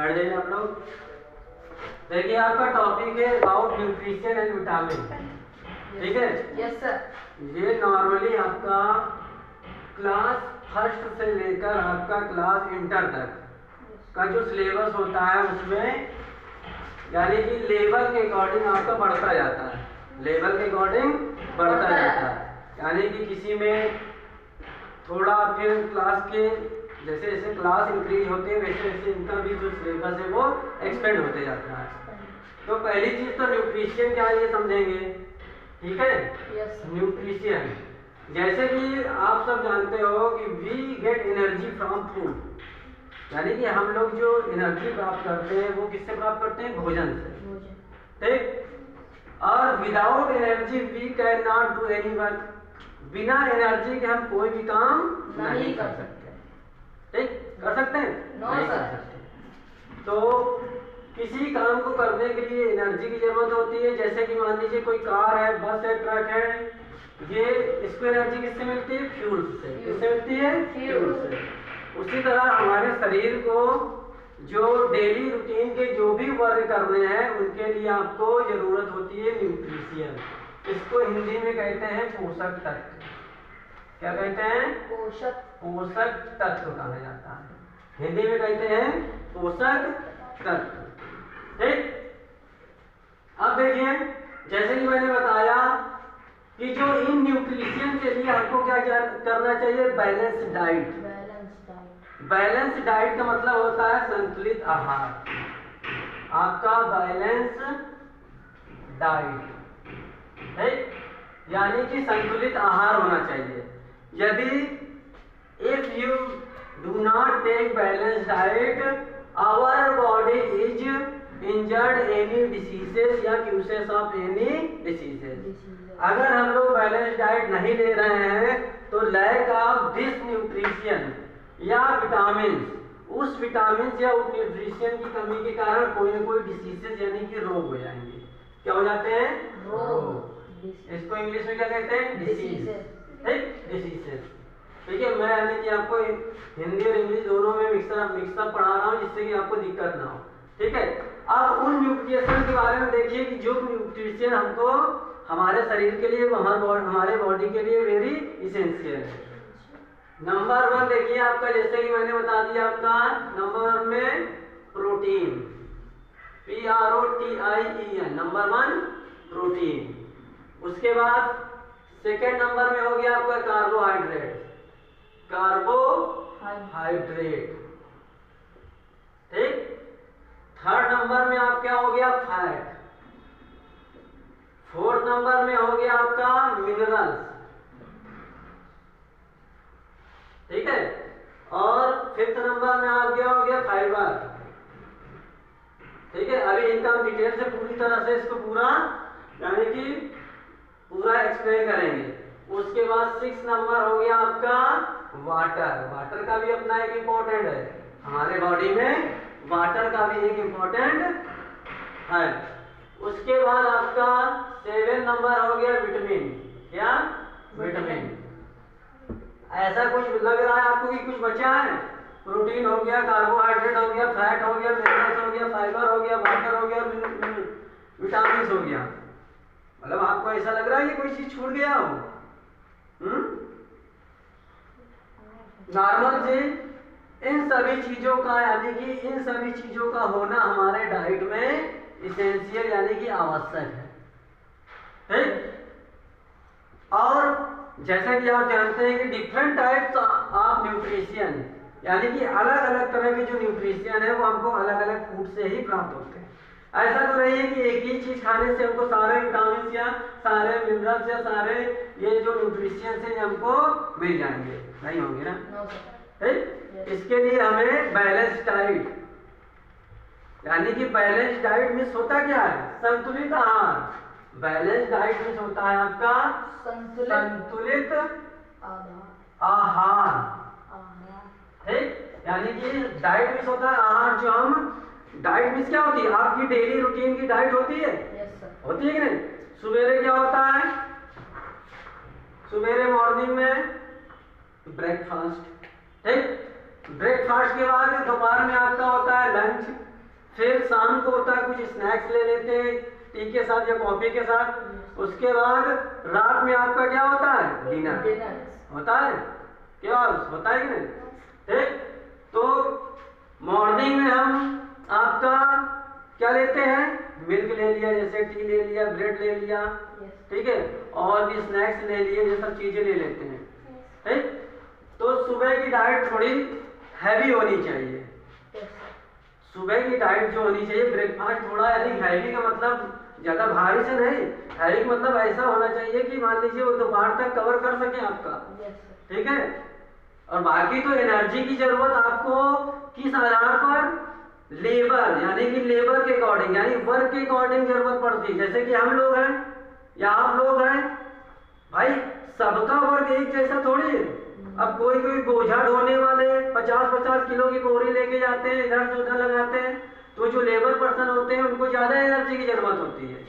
पढ़ लेना आप लोग। देखिए आपका टॉपिक है अबाउट न्यूट्रिशन एंड विटामिन, ठीक है? Yes sir. ये नॉर्मली आपका क्लास फर्स्ट से लेकर आपका क्लास इंटर तक का जो सिलेबस होता है उसमें यानी कि लेवल के अकॉर्डिंग आपका बढ़ता जाता है, लेवल के अकॉर्डिंग बढ़ता जाता है। यानी कि किसी में थोड़ा फिर क्लास के जैसे जैसे क्लास इंक्रीज होते हैं वैसे वैसे इनका भी जो सिलेबस है वो एक्सपेंड होते जाता है। तो पहली चीज तो न्यूट्रिशन क्या है ये समझेंगे, ठीक है? यस। न्यूट्रिशन जैसे कि आप सब जानते हो कि we get energy from food, यानी कि हम लोग जो एनर्जी प्राप्त करते हैं वो किससे प्राप्त करते हैं? भोजन से, ठीक? और without energy we can not do any work, बिना एनर्जी के हम कोई भी काम नहीं कर सकते, ठीक? कर सकते हैं? नहीं कर सकते। तो किसी काम को करने के लिए एनर्जी की जरूरत होती है। जैसे कि मान लीजिए कोई कार है, बस है, ट्रक है, ये इसको एनर्जी किससे मिलती है? फ्यूल से। किससे मिलती है? फ्यूल से। उसी तरह हमारे शरीर को जो डेली रूटीन के जो भी वर्क करने हैं उनके लिए आपको जरूरत होती है न्यूट्रिशन। इसको हिंदी में कहते हैं पोषक तत्व। क्या कहते हैं? पोषक तत्व कहा जाता है, हिंदी में कहते हैं पोषक तत्व, ठीक? अब देखिए जैसे कि मैंने बताया कि जो इन न्यूट्रिशन के लिए आपको क्या करना चाहिए? Balance diet. बैलेंस डाइट का मतलब होता है संतुलित आहार। आपका बैलेंस डाइट, ठीक? यानी कि संतुलित आहार होना चाहिए। यदि if you do not take balance diet our body is injured any diseases या क्यूसेस ऑफ एनी डिसीजेस। अगर हम लोग बैलेंस डाइट नहीं ले रहे हैं तो लैक ऑफ दिस न्यूट्रिशन या विटामिन, उस विटामिन या उस न्यूट्रिशन की कमी के कारण कोई ना कोई डिसीजेस यानी कि रोग हो जाएंगे। क्या हो जाते हैं? रोग। इसको इंग्लिश में क्या कहते हैं? डिसीज, ठीक? डिसीजेस, ठीक है? मैं यानी कि आपको हिंदी और इंग्लिश दोनों में मिक्सअप पढ़ा रहा हूँ जिससे कि आपको दिक्कत ना हो, ठीक है? अब उन न्यूट्रिशन के बारे में देखिए कि जो न्यूट्रिशन हमको हमारे शरीर के लिए, हमारे बॉडी के लिए वेरी इसेंशियल है। नंबर 1 देखिए आपका, जैसे कि मैंने बता दिया आपका नंबर 1 में प्रोटीन, PROTIEN, नंबर 1 प्रोटीन। उसके बाद सेकेंड नंबर में हो गया आपका कार्बोहाइड्रेट, कार्बोहाइड्रेट, ठीक? थर्ड नंबर में आप क्या हो गया? फैट। फोर्थ नंबर में हो गया आपका मिनरल्स, ठीक है? और फिफ्थ नंबर में आप क्या हो गया? फाइबर, ठीक है? अभी इनका हम डिटेल से पूरी तरह से इसको पूरा यानी कि पूरा एक्सप्लेन करेंगे। उसके बाद 6 नंबर हो गया आपका वाटर। वाटर का भी अपना एक इम्पोर्टेंट है, हमारे बॉडी में वाटर का भी एक इम्पोर्टेंट है। उसके बाद आपका 7 नंबर हो गया विटामिन। क्या? विटामिन। ऐसा कुछ लग रहा है आपको कि कुछ बचा है? प्रोटीन हो गया, कार्बोहाइड्रेट हो गया, फैट हो गया, मिनरल्स हो गया, फाइबर हो गया, वाटर हो गया, विटामिन हो गया। मतलब आपको ऐसा लग रहा है कि कोई चीज छूट गया हो? नॉर्मल से इन सभी चीजों का यानी कि इन सभी चीजों का होना हमारे डाइट में इसेंशियल यानी कि आवश्यक है, ठीक? और जैसा कि आप जानते हैं कि डिफरेंट टाइप्स ऑफ न्यूट्रिशन यानी कि अलग अलग तरह के जो न्यूट्रिशन है वो हमको अलग अलग फूड से ही प्राप्त होते हैं। ऐसा तो नहीं है कि एक ही चीज खाने से हमको सारे विटामिन या सारे मिनरल्स या सारे ये जो न्यूट्रिशन है हमको मिल जाएंगे, नहीं होंगे ना, ठीक? इसके लिए हमें बैलेंस डाइट यानी कि बैलेंस डाइट में होता क्या है? संतुलित आहार। बैलेंस डाइट में होता है आपका संतुलित आहार, ठीक? यानी कि डाइट में होता है आहार। जो हम डाइट में क्या होती है? आपकी डेली रूटीन की डाइट होती है, होती है कि नहीं? सवेरे क्या होता है? सवेरे मॉर्निंग में ब्रेकफास्ट, ठीक? ब्रेकफास्ट के बाद दोपहर में आपका होता है लंच, फिर शाम को होता है कुछ स्नैक्स ले लेते हैं टी के साथ या कॉफी के साथ, उसके बाद रात में आपका क्या होता है, डिनर होता है, क्या होता है कि नहीं, ठीक। तो मॉर्निंग में हम आपका क्या लेते हैं, मिल्क ले लिया, जैसे टी ले लिया, ब्रेड ले लिया, ठीक है, और भी स्नैक्स ले लिए, ये सब चीजें ले लेते हैं, ठीक। तो सुबह की डाइट थोड़ी हैवी होनी चाहिए, सुबह की डाइट जो होनी चाहिए, ब्रेकफास्ट थोड़ा यानी हैवी का मतलब ज्यादा भारी से नहीं, हैवी का मतलब ऐसा होना चाहिए कि मान लीजिए वो दोपहर तक कवर कर सके आपका, ठीक है। और बाकी तो एनर्जी की जरूरत आपको किस आधार पर, लेबर यानी कि लेबर के अकॉर्डिंग यानी वर्क के अकॉर्डिंग जरूरत पड़ती है। जैसे कि हम लोग हैं या आप लोग हैं भाई, सबका वर्क एक जैसा थोड़ी है। अब कोई कोई बोझा ढोने वाले 50-50 किलो की बोरी लेके जाते हैं, इधर से उधर लगाते हैं, तो जो लेबर पर्सन होते हैं उनको ज्यादा एनर्जी की जरूरत होती है,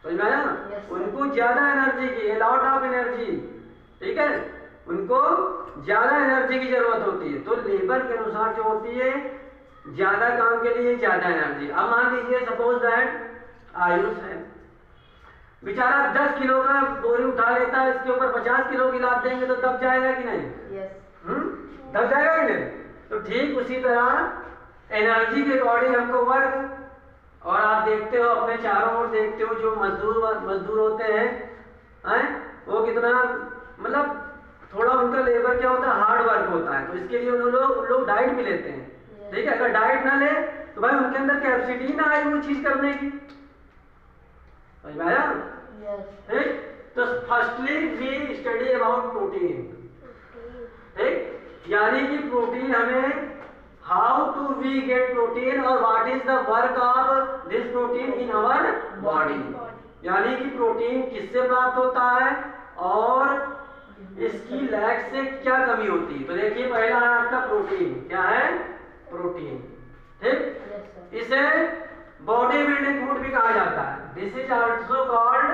समझ में आया ना, उनको ज्यादा एनर्जी की, लॉट ऑफ एनर्जी, ठीक है, उनको ज्यादा एनर्जी की जरूरत होती है। तो लेबर के अनुसार जो होती है, ज्यादा काम के लिए ज्यादा एनर्जी। अब मान लीजिए सपोज दैट आयुष है, बेचारा 10 किलो का बोरी उठा लेता है, इसके ऊपर 50 किलो की लाद देंगे तो दब जाएगा कि नहीं, दब जाएगा कि नहीं। तो ठीक उसी तरह एनर्जी के अकॉर्डिंग हमको वर्क, और आप देखते हो अपने चारों ओर देखते हो जो मजदूर होते हैं, वो कितना मतलब थोड़ा उनका लेबर क्या होता है, हार्ड वर्क होता है, तो इसके लिए उन लोग डाइट भी लेते हैं, ठीक है। अगर डाइट ना ले तो भाई उनके अंदर कैपेसिटी ना आए वो चीज करने की, समझ में आया, ठीक। तो firstly we study about protein, ठीक, यानी कि प्रोटीन हमें how to we get protein और what is the work of this protein in our body, यानी कि प्रोटीन किससे प्राप्त होता है और इसकी लैक से क्या कमी होती है। तो देखिए पहला है आपका प्रोटीन, क्या है, प्रोटीन, ठीक। इसे बॉडी बिल्डिंग फूड भी कहा जाता है, this is also called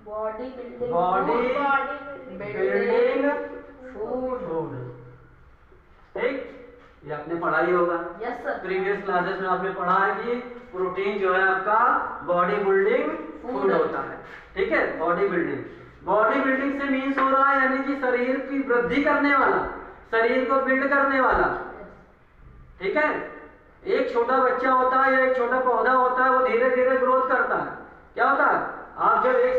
body building food, ठीक। ये आपने पढ़ा ही होगा, प्रीवियस क्लासेस में आपने पढ़ा है कि प्रोटीन जो है आपका बॉडी बिल्डिंग फूड होता है, ठीक है। बॉडी बिल्डिंग से मीन्स हो रहा है यानी कि शरीर की वृद्धि करने वाला, शरीर को बिल्ड करने वाला, ठीक है। एक छोटा बच्चा होता है या एक छोटा पौधा होता है, वो धीरे धीरे ग्रोथ करता है, क्या होता है, आप जब एक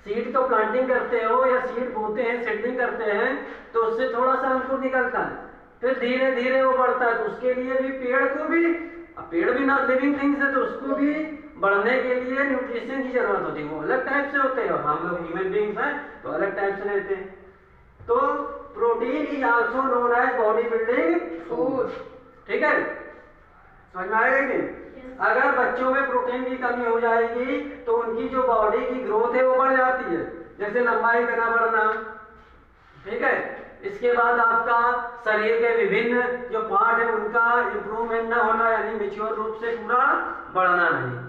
सीड को प्लांटिंग करते हो या सीड बोते हैं, सीडलिंग करते हैं, तो उससे थोड़ा सा अंकुर निकलता है, फिर धीरे धीरे वो बढ़ता है। तो उसके लिए भी पेड़ भी ना लिविंग थिंग्स है, तो उसको भी बढ़ने के लिए न्यूट्रिशन की जरूरत होती है, वो अलग टाइप से होते हैं, हम लोग ह्यूमन बींग्स हैं तो अलग टाइप से रहते हैं। तो protein is also known as body building food, ठीक है, समझ में आएगा कि अगर बच्चों में प्रोटीन की कमी हो जाएगी तो उनकी जो बॉडी की ग्रोथ है वो बढ़ जाती है, जैसे लंबाई करना बढ़ना, ठीक है। इसके बाद आपका शरीर के विभिन्न जो पार्ट है उनका इंप्रूवमेंट ना होना, यानी मेच्योर रूप से पूरा बढ़ना नहीं।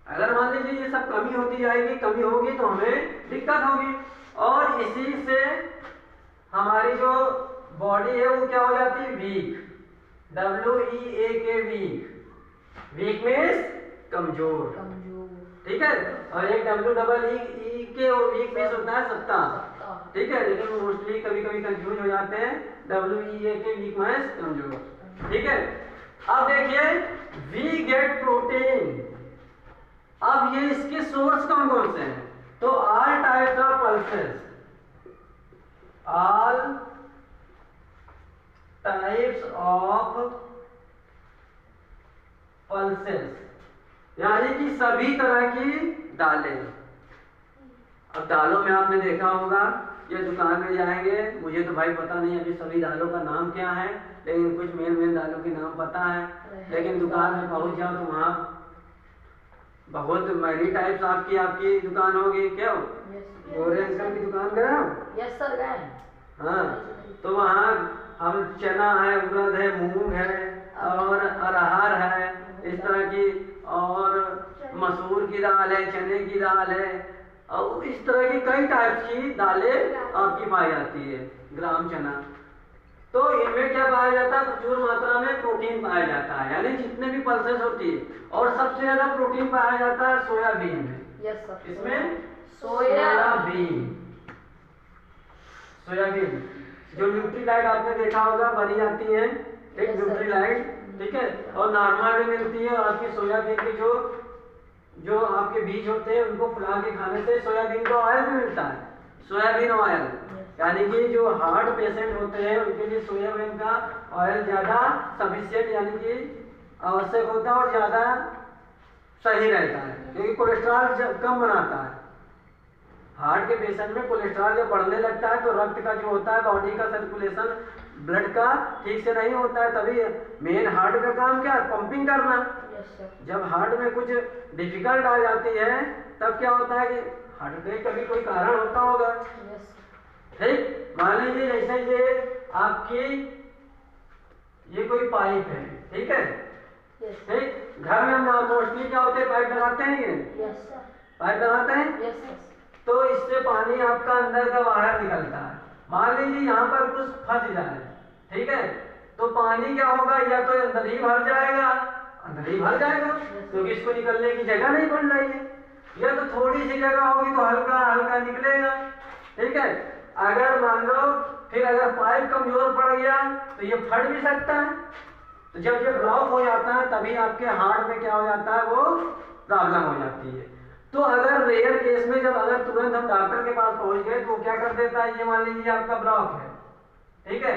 अगर मान लीजिए ये सब कमी होती जाएगी, कमी होगी तो हमें दिक्कत होगी, और इसी से हमारी जो बॉडी है वो क्या हो जाती है, वीक, WEAK, वीक मीन्स कमजोर, ठीक है। और एक WEEK और वीक मीन्स होता है सत्ता, ठीक है, लेकिन मोस्टली कभी कभी कंफ्यूज हो जाते हैं, WEAK वीक मीन्स कमजोर, ठीक है। अब देखिए वी गेट प्रोटीन, अब ये इसके सोर्स कौन कौन से हैं, तो all types of pulses, all types of pulses, यानी कि सभी तरह की दालें। अब दालों में आपने देखा होगा, ये दुकान में जाएंगे, मुझे तो भाई पता नहीं अभी सभी दालों का नाम क्या है, लेकिन कुछ मेन दालों के नाम पता है, लेकिन दुकान में पहुंच जाओ तो वहाँ बहुत मैनी टाइप्स आपकी दुकान होगी, क्या हो, गोरे अंकल की दुकान गए हो, यस सर गए, हाँ, तो वहाँ हम चना है, उड़द है, मूंग है और अरहर है, इस तरह की, और मसूर की दाल है, चने की दाल है, और इस तरह की कई टाइप की दालें आपकी पाई जाती है, ग्राम चना, तो इनमें क्या पाया जाता है, प्रचुर मात्रा में प्रोटीन पाया जाता है, यानी जितने भी पल्सेस होती है। और सबसे ज्यादा प्रोटीन पाया जाता है सोयाबीन में। Yes sir. इसमें सोयाबीन सोयाबीन जो न्यूट्रीलाइट आपने देखा होगा बनी जाती है, एक Yes, न्यूट्रीलाइट, ठीक है, और नॉर्मल भी मिलती है। और आपकी सोयाबीन के जो आपके बीज होते हैं उनको फुला के खाने से सोयाबीन का ऑयल भी मिलता है, सोयाबीन ऑयल। यानी कि जो हार्ट पेशेंट होते हैं उनके लिए सोयाबीन का ऑयल ज़्यादा सफिशिएंट यानी कि आवश्यक होता है और ज़्यादा सही रहता है, क्योंकि कोलेस्ट्रॉल कम बनाता है। हार्ट के पेशेंट में कोलेस्ट्रॉल जब बढ़ने लगता है तो रक्त का जो होता है, बॉडी का सर्कुलेशन ब्लड का ठीक से नहीं होता है। तभी मेन हार्ट का काम क्या है, पंपिंग करना। जब हार्ट में कुछ डिफिकल्ट आ जाती है तब क्या होता है कि हार्ट अटैक का भी कोई कारण होता होगा। ठीक, मान लीजिए जैसे ये आपकी ये कोई पाइप है, ठीक है, ठीक, घर में हम मोस्टली क्या होते हैं, पाइप लगाते हैं कि पाइप लगाते हैं, तो इससे पानी आपका अंदर का बाहर निकलता है। मान लीजिए यहाँ पर कुछ फंस जाए, ठीक है, तो पानी क्या होगा, या तो अंदर ही भर जाएगा, अंदर ही भर जाएगा क्योंकि इसको निकलने की जगह नहीं बन रही है, या तो थोड़ी सी जगह होगी तो हल्का हल्का निकलेगा। ठीक है, अगर मान लो फिर अगर पाइप कमजोर पड़ गया तो ये फट भी सकता है। तो जब ये ब्लॉक हो जाता है तभी आपके हार्ट में क्या हो जाता है, वो प्रॉब्लम हो जाती है। तो अगर रेयर केस में जब अगर तुरंत हम डॉक्टर के पास पहुंच गए तो क्या कर देता है, ये मान लीजिए आपका ब्लॉक है, ठीक है,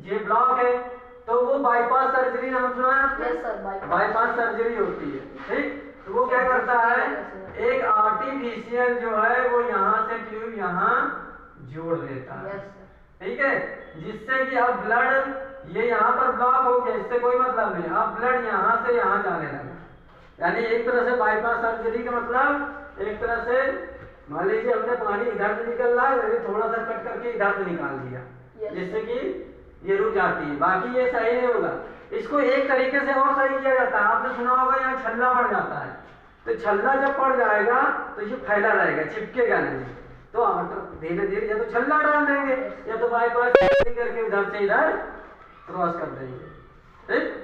ये ब्लॉक है, तो वो बाईपास सर्जरी नाम सुना है आपने? बाईपास सर्जरी होती है, ठीक, तो वो क्या करता है, एक आर्टिफिशियल जो है वो यहाँ से ट्यूब यहाँ जोड़ देता है, ठीक है, जिससे कि अब ब्लड ये यहाँ पर ब्लॉक हो गया, इससे कोई मतलब नहीं, अब ब्लड यहाँ से यहाँ जाने लगा। यानी एक तरह से बाईपास सर्जरी का मतलब एक तरह से मान लीजिए हमने पानी इधर से निकल रहा है, थोड़ा सा कट करके इधर से निकाल दिया, जिससे कि ये रुक जाती है, बाकी ये सही नहीं होगा। इसको एक तरीके से और सही किया जाता है, आपने सुना होगा यहाँ छल्ला पड़ जाता है, तो छल्ला जब पड़ जाएगा तो ये फैला रहेगा, चिपकेगा नहीं, तो धीरे धीरे या तो छल्ला डाल देंगे या तो बाईपास करके उधर से इधर क्रॉस कर देंगे। ठीक,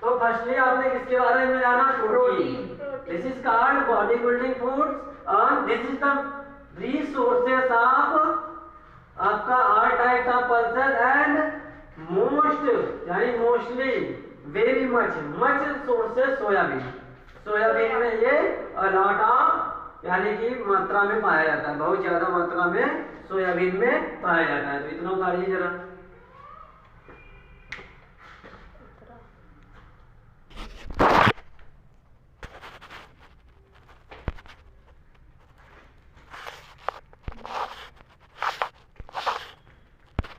तो फर्स्टली आपने किसके बारे में जाना, protein. This is called body building foods और this is the resources of आपका are types of pulses and most यानी mostly very much sources soybean. Soybean में ये अलॉट ऑफ यानी कि मात्रा में पाया जाता है, बहुत ज्यादा मात्रा में सोयाबीन में पाया जाता है। तो इतना उतारिए जरा।